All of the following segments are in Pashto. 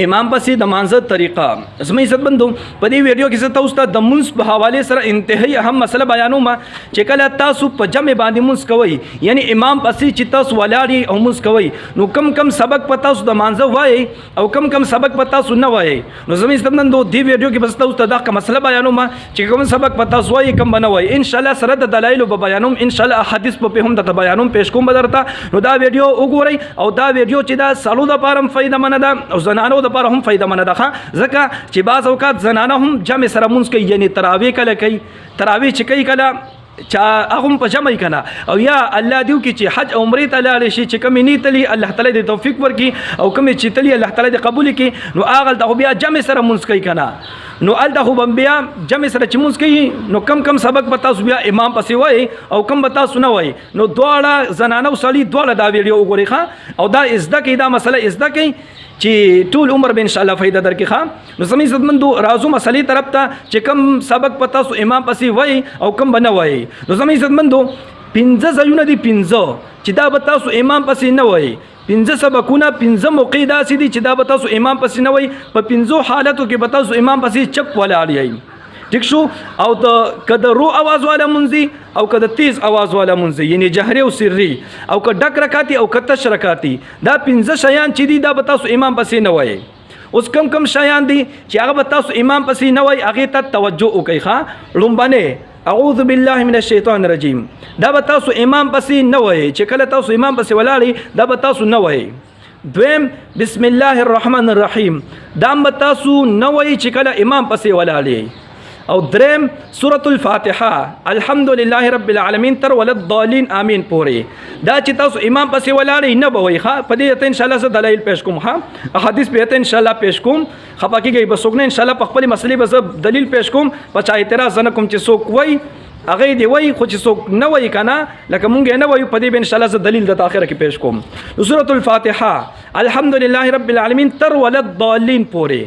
امام پسې د مانځه طریقه زما عزت بندو په دې ویډیو کې زه تاسو ته د مونز په حواله سره انتهایی اهم مسله بیانوم چې کله تاسو په جمع باندې مونز کوئ یعنی امام پسې چې تاسو ولاړی او مونز کوئ نو کم سبق په تاسو د مانځه وایي او کم سبق په تاسو نه وایي نو زما عزت بندو دې ویډیو کې بس تاسو ته دا مسله بیانوم چې کوم سبق په تاسو وایي کم نه وایي ان شاء الله سره د دلایل په بیانوم ان شاء الله احادیث په هم د بیانوم پېښ کوم بدرته نو دا ویډیو وګورئ او دا ویډیو چې دا سالو د پاره فائدہ منه ده او زنانو د پاره هم فائدہ منه ده ځکه چې بعض اوقات زنانه هم جمع سره مونږ کوي یعنی تراویح کله کوي تراویح چې کوي کله چا هغه په جمع کنا او یا الله دیو کې چې حج او عمره ته لاړ شي چې کوم نیت لري الله تعالی دې توفیق ورکړي او کوم چې تلی الله تعالی دې قبول کړي نو هغه د بیا جمع سره مونږ کوي کنا نو ال د خو بیا جمع سره چې مونږ کوي نو کم سبق پتا سو بیا امام پسې وای او کم پتا سو نه وای نو دواړه زنانه او سړي دواړه دا ویډیو وګورئ ښا او دا ازده کې دا مسله ازده کې چې ټول عمر به ان شاء الله فائدہ درکې ښا نو زمي عزتمندو راځو مسلې طرف ته چې کم سبق پتا سو امام پسې وای او کم بنه وای نو زمي عزتمندو 15 ځایونه دي 15 چې دا پتا سو امام پسې نه وای 15 سبقونه 15 موقع داسې دي چې دا پتا سو امام پسې نه وای په 15 حالتو کې پتا سو امام پسې چپ ولاړ یای ٹھیک شو او د کده رو आवाज والا منځي او کده تیز आवाज والا منځي یعنی جهري او سري او کده ډک رکاتی او کته شرکاتی دا 15 شیان چې دي دا به تاسو امام پسې نه وای اوس کم شیان دي چې هغه به تاسو امام پسې نه وای هغه ته توجه وکړئ ښا لومبنه اعوذ بالله من الشیطان الرجیم دا به تاسو امام پسې نه وای چې کله تاسو امام پسې ولاړی دا به تاسو نه وای دویم بسم الله الرحمن الرحیم دا به تاسو نه وای چې کله امام پسې ولاړی او درم سورۃ الفاتحه الحمدلله رب العالمین تر ولد ضالین امین پوری دا چې تاسو امام پسې ولاړی نه بوي ښا په دې ته ان شاء الله ز دلایل پېښ کوم ها احادیث به ته ان شاء الله پېښ کوم خپاکیږي بسوګنه ان شاء الله په خپل مسلې به دلیل پېښ کوم په چا اعتراض نه کوم چې څوک وای هغه دی وای خو چې څوک نه وای کنه لکه مونږ نه وای په دې به ان شاء الله ز دلیل د اخره کې پېښ کوم سورۃ الفاتحه الحمدلله رب العالمین تر ولد ضالین پوری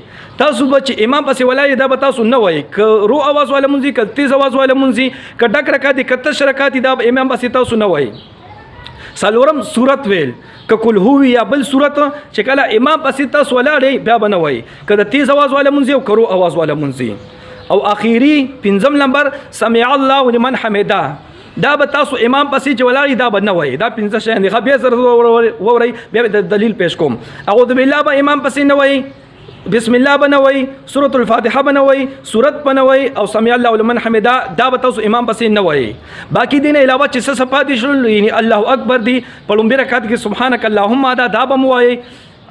تاسو به چې امام پسې ولای دا به تاسو نه وای ک رو आवाज والا منځي ک تیز आवाज والا منځي ک ډک رکاتی ک تشرکاتی دا امام پسې تاسو نه وای سلورم سورت ویل ک کل هو یا بل سورت چې کله امام پسې تاسو ولاړی بیا به نه وای ک د تیز आवाज والا منځي او ک رو आवाज والا منځي او اخیری 5 نمبر سمع الله لمن حمده دا به تاسو امام پسې چې ولاړی دا به نه وای دا 15 شیان دي بیا سره ووري بیا د دلیل پېښ کوم اعوذ بالله به امام پسې نه وای بسم الله بنوي سورۃ الفاتحه بنوي سورت بنوي او سمع الله لمن حمده دا به تاسو امام پسې نه وای باقی دین علاوه چې څه صفات دي شول یعنی الله اکبر دی په لومبه رکعت کې سبحانك اللهم دا به موای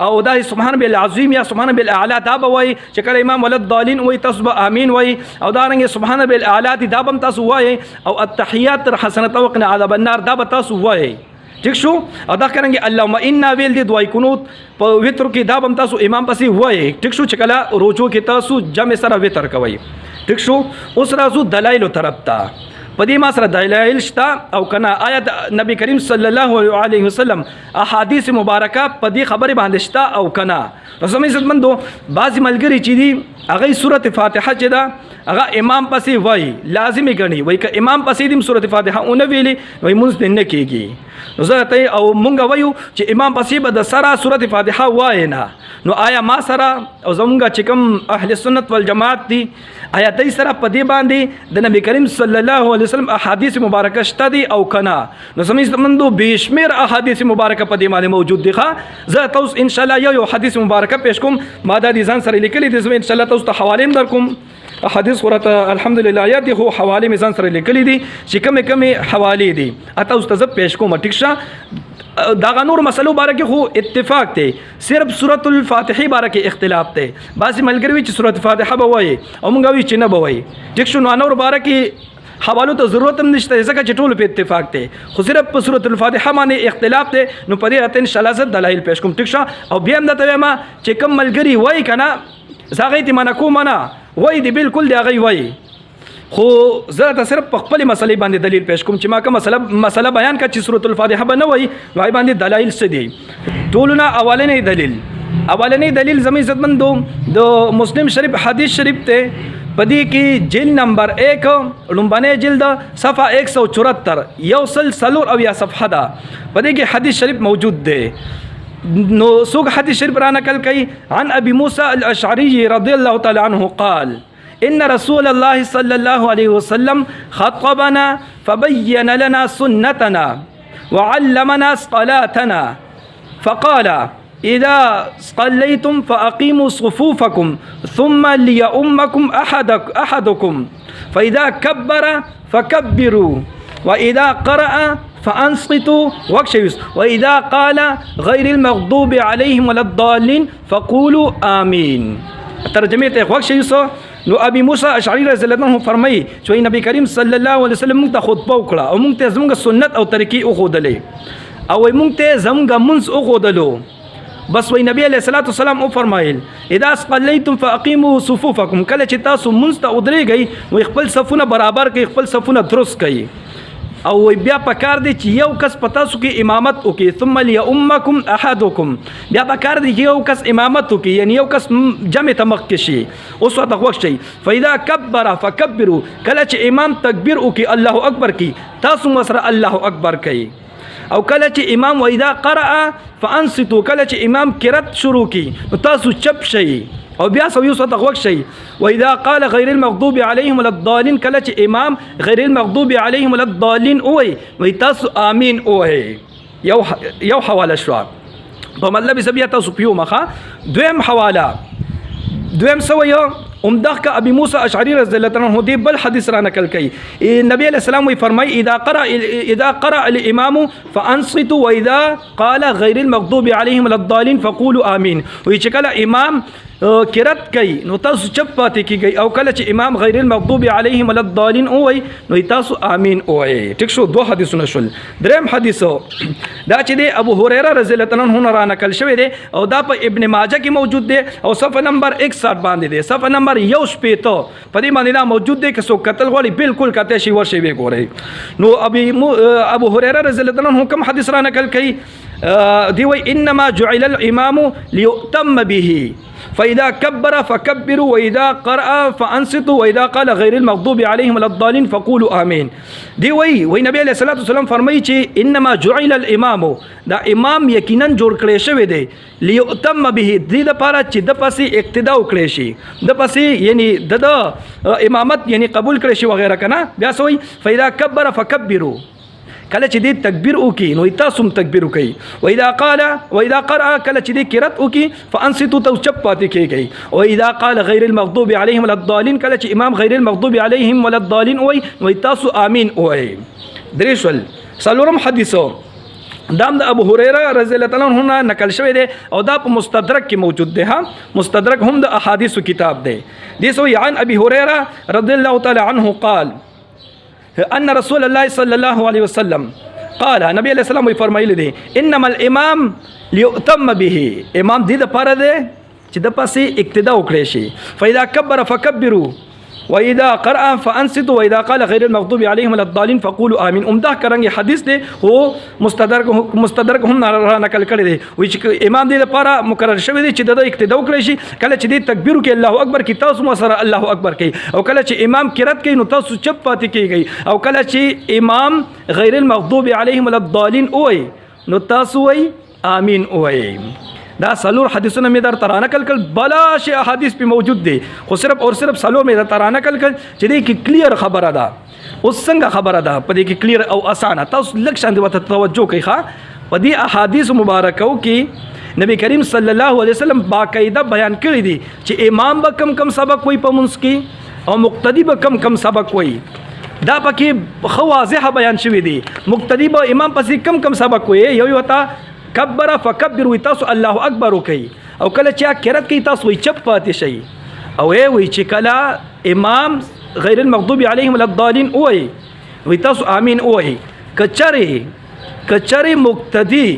او دا سبحان بالعظیم یا سبحان بالاعلى دا به وای چې کله امام ولد ضالین وای تاسو به امین وای او دا رنګ سبحان بالاعلى دا به تاسو وای او التحیات حسنه وقنا عذاب النار دا به تاسو وای ٹھیک شو او دا کرانګي اللهم انا ویل دی دوای قنوت په وتر کې دا به تاسو امام پسې وای ٹھیک شو چې کله روزو کې تاسو جمع سره وتر کوي ټیک شو اوس راځو دلایل طرف ته پدې ما سره دلایل شته او کنه آیت نبی کریم صلی الله علیه وسلم احادیث مبارکه پدې خبره باندې شته او کنه رسول الله مندو بعض ملګری چې دي هغه سورۃ فاتحه چې دا هغه امام پسې وای لازمي غني وای ک امام پسې دیم سورۃ فاتحه اون ویلي وای مونږ نه کېږي نو زه ته او مونږ وایو چې امام پسې به د سره سورۃ فاتحه وای نه نو آیا ما سره او زمونږ چې کوم اهل سنت والجماعت دي آیا دای سره پدې باندې د نبی کریم صلی الله علیه وسلم احادیث مبارکه شته دي او کنه نو سمې مندو بشمیر احادیث مبارکه پدې باندې موجود دي ښا زه تاسو ان شاء الله یو حدیث مبارکه پېښ کوم ما د دې ځان سره لیکلي دي زه ان شاء الله تاسو ته حواله در کوم احادیث ورته الحمدلله آیات دي خو حواله میزان سره لیکلي دي چې کومه حواله دي اته استاد پېښ کوم ټیک شه دا نور مسلو بارکه خو اتفاق ته صرف سورۃ الفاتحه بارکه اختلاف ته بعضی ملګری چې سورۃ فاتحه به وایي او مونږ وی چې نه به وایي ټیک شو نور بارکه حوالو ته ضرورت هم نشته ځکه چې ټول په اتفاق ته خو صرف په سورۃ الفاتحه باندې اختلاف ته نو په دې ان شاء الله زه دلایل پېښ کوم ټیک شه او بیا هم دا ته ما چې کم ملګری وایي کنه زغې ته منا کوم نه وایي دی بالکل دی هغه وایي خو زه ته صرف په خپل مسلې باندې دلیل پېښ کوم چې ما کوم مسله بیان کړ چې سورۃ الفاتحه به نه وایي وای باندې دلایل څه دي ټولونه اولنې دلیل زمي عزتمندو د مسلم شریف حدیث شریف ته پدې کې جلد نمبر 1 لومبنه جلد صفحه 174 یو سل سلور او یا صفحه ده پدې کې حدیث شریف موجود ده نو سوق حدیث شریف را نقل کئی عن ابی موسیٰ الاشعری رضی اللہ تعالی عنہ قال ان رسول اللہ صلی اللہ علیہ وسلم خطبنا فبین لنا سنتنا وعلمنا صلاتنا فقال اذا صلیتم فاقیموا صفوفکم ثم لیؤمکم احدکم فاذا کبر فکبروا واذا قرأ فانصتوا وقشيس واذا قال غير المغضوب عليهم ولا الضالين فقولوا آمين. ترجمه ته وقشيس نو ابي موسى اشعري رضی الله عنه فرمایي چې نبی کریم صلی الله علیه وسلم موږ ته خطبه وکړه او موږ ته زموږ سنت او طریقې وښودلې او موږ ته زموږ منځ وښودلو. بس وی نبی علیہ الصلوۃ والسلام او فرمایل اذا صلیتم فاقیموا صفوفکم، کله چې تاسو منځ ته ودرېږئ وي خپل صفونه برابر کړئ، خپل صفونه درست کړئ او وی بیا پکار دی چې یو کس پتا سو کې امامت وکي ثم لیؤمکم احدکم، بیا پکار دی چې یو کس امامت وکي یعنی یو کس جمع تمخ کې شي. اوس وخت وخت شي فاذا کبر فکبروا، کله چې امام تکبیر وکي الله اکبر کی تاسو مسره الله اکبر کوي. او کله چې امام واذا قرأ فانصتوا، کله چې امام قرات شروع کی تاسو چپ شئ او بیا سو یوسف تغوک شي. واذا قال غیر المغضوب علیهم ولا الضالین، کله چې امام غیر المغضوب علیهم ولا الضالین اوي وي تاسو امین اوي. یو حواله شو په مطلب سبیا تاسو پیو مخه. دویم حواله دویم سو یو عمدہ کا ابی موسیٰ اشعری رضی اللہ عنہ دی بل حدیث را نقل کئی نبی علیہ السلام فرمائی اذا قرأ الامام فانصتوا واذا قال غیر المغضوب علیہم ولا الضالین فقولوا آمین. وی چې کله امام قرات کئی نو تاسو چپ پاتې کیږئ او کله چې امام غیر المغضوب علیهم ولا الضالین اوي نو تاسو آمین اوي. ٹھیک شو. دو حدیثونه شول. دریم حدیث دا چې دی ابو هريره رضی الله عنه را نقل شوی دی او دا په ابن ماجه کې موجود دی او صفحه نمبر 61 باندې دی، صفحه نمبر 1 په دې باندې دا موجود دی که څوک قتل غواړي بالکل کته شي ورشي وی ګورئ. نو ابو هريره رضی الله عنه کوم حدیث را نقل کړي دی وی انما جعل الامام ليؤتم به فإذا كبر فكبروا وإذا قرأ فأنصتوا وإذا قال غير المغضوب عليهم ولا الضالين فقولوا آمين. دی وی نبی علیہ الصلوۃ والسلام فرمایي چې انما جعل الامام، دا امام یقینا جوړ کړی شوی دی ليؤتم به، دې لپاره چې د پسې اقتدا وکړي شي، د پسې یعنی د امامت یعنی قبول کړي شي وغیرہ کنه. بیا سوی فإذا كبر فكبروا، کله چې دې تکبیر وکي نو تاسو هم تکبیر وکي. واذا قرأ کله چې دې قرات وکي فانصتوا تو چپ پاتې کیږي. واذا قال غیر المغضوب علیهم ولا الضالین، کله چې امام غیر المغضوب علیهم ولا الضالین وای نو تاسو امین وای. دریشل سلورم حدیثو دام د ابو هريره رضی الله عنه نقل شوی دی او دا په مستدرک کې موجود دی. ها مستدرک هم د احادیث کتاب دی. دیسو عن ابي هريره رضی الله تعالی عنه قال ان رسول الله صلی الله علیه وسلم قال، نبی علیہ السلام فرمایلی دی انما الامام لیؤتم به، امام دې لپاره دی چې د پسې اقتدا وکړي شي. فاذا كبر فكبروا واذا قرأ فانصتوا واذا قال غیر المغضوب علیهم ولا الضالین فقولوا آمین. عمدہ کرنګ حدیث دی هو مستدرک هم را نقل کړی دی وی چې امام دې لپاره مقرر شوی دی چې د اقتدا وکړي شي. کله چې دې تکبیر کې الله اکبر کی تاسو مسره الله اکبر کوي او کله چې امام قرات کوي نو تاسو چپ پاتې کیږئ او کله چې امام غیر المغضوب علیهم ولا الضالین وای نو تاسو وای آمین وای. دا سلور حدیثونه می در ترانه کل بلا شی احادیث په موجود دي، خو صرف اور صرف سلور می در ترانه کل چې دې کې کلیر خبره ده. اوس څنګه خبره ده په دې کې کلیر او اسانه تاسو لږ شان دی وته توجه کوي. ښه په دې احادیث مبارکو کې نبی کریم صلی الله علیه وسلم باقاعده بیان کړی دي چې امام به کم سبق وای په منځ کې او مقتدی به کم سبق وای. دا پکې خو واضح بیان شوی دی. مقتدی به امام پسې کم سبق وای. یو وتا کبر فکبر وی تاسو الله اکبر وکي او کله چې قرات کوي تاسو وی چپ پاتې شي او وی چې کله امام غیر المغضوب علیهم ولا الضالین وی تاسو آمین وی. کچره مقتدی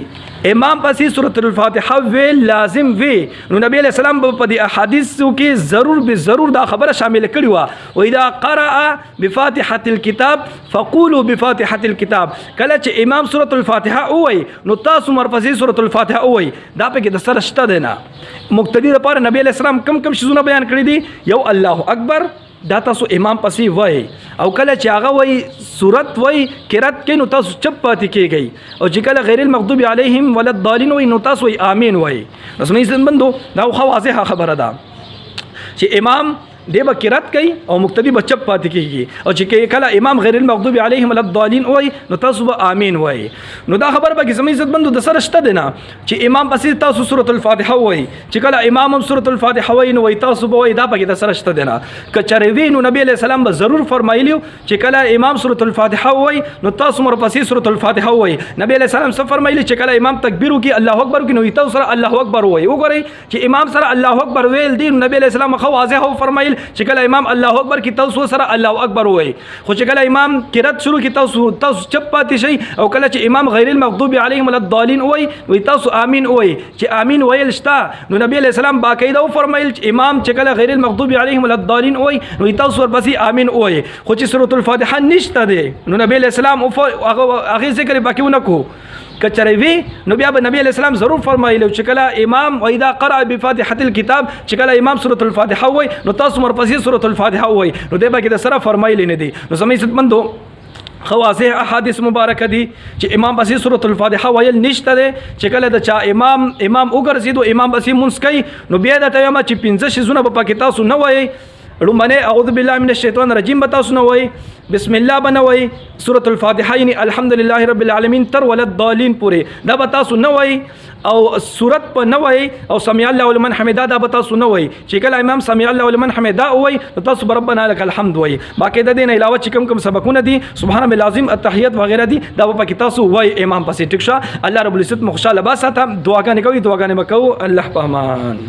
امام پسې سورۃ الفاتحه وی لازم وی نو نبی علیہ السلام په دې احادیثو کې ضرور دا خبره شامل کړی و اذا قرأ بفاتحه الكتاب فقولوا بفاتحه الكتاب. کله چې امام سورۃ الفاتحه وای نو تاسو مرپسې سورۃ الفاتحه وای. دا په کې د سره شته دی نه. مقتدی لپاره نبی علیہ السلام کم شیزونه بیان کړی دي. یو الله اکبر دا تاسو امام پسې وای او کله چې هغه وای صورت وای قرات کې نو تاسو چپ پاتې کیږئ او چې کله غیر المغضوب علیهم ولا الضالین وای نو تاسو وای آمین وای. زموږ عزت بندو دا خو واضحه خبره ده چې امام دی به قرات کوي او مقتدی به چپ پاتې کیږي او چې کله امام غیر المغضوب علیهم ولا الضالین وای نو تاسو به آمین وای. نو دا خبر به زموږ عزت بندو د سره شته نه چې امام پسې تاسو سورۃ الفاتحه وای چې کله امام هم سورۃ الفاتحه وای نو وای تاسو به وای دا به د سره شته نه کچره وی نو نبی علیہ السلام به ضرور فرمایلیو چې کله امام سورۃ الفاتحه وای نو تاسو مر پسې سورۃ الفاتحه وای. نبی علیہ السلام څه فرمایلی چې کله امام تکبیر وکي الله اکبر وکي نو تاسو سره الله اکبر وای. وګورئ چې امام سره الله اکبر ویل دی نبی علیہ السلام خو واضح فرمایل چې کله امام الله اکبر کی تاسو سره الله اکبر وای. خو چې کله امام قرات شروع کی تاسو چپ پاتې شي او کله چې امام غیر المغضوب علیهم ولا الضالین وای وای تاسو آمین وای. چې آمین ویل شتا نو نبی علیہ السلام باقاعده فرمایل چې امام چې کله غیر المغضوب علیهم ولا الضالین وای نو تاسو ورپسې آمین وای. خو چې سورۃ الفاتحه نشته دی نو نبی علیہ السلام هغه ذکر باقی ونکو کچره وی نو بیا به نبی علیہ السلام ضرور فرمایلی چې کله امام واذا قرأ بفاتحه الكتاب چې کله امام سورۃ الفاتحه وای نو تاسو مرپسې سورۃ الفاتحه وای. نو دی به کې د سره فرمایلی نه دی. نو زموږ عزت مندو خواصه احادیث مبارکه دي چې امام بسی سورۃ الفاتحه ویل نشته دی چې کله د چا امام وګرځیدو امام بسی مونږ کوي نو بیا د ته ما چې 15 شیزونه په پکې تاسو نه وایي. لمنه اعوذ بالله من الشیطان الرجیم بتاسو نه وای بسم الله بنوي سورۃ الفاتحه یعنی الحمدلله رب العالمین تر ول الضالین پورې دا بتاسو نه وای او سورۃ په نه وای او سمع الله لمن حمدا دا بتاسو نه وای. چې کله امام سمع الله لمن حمدا وای تاسو ربنا لك الحمد وای. باقی د دین علاوه چې کوم سبقونه دي سبحان الله العظیم التحیات وغیرہ دي دا په کې تاسو وای امام پسې ټیک شه. الله رب العزت مخشاله باسه دعاګانې کوي دعاګانې وکاو الله په امان.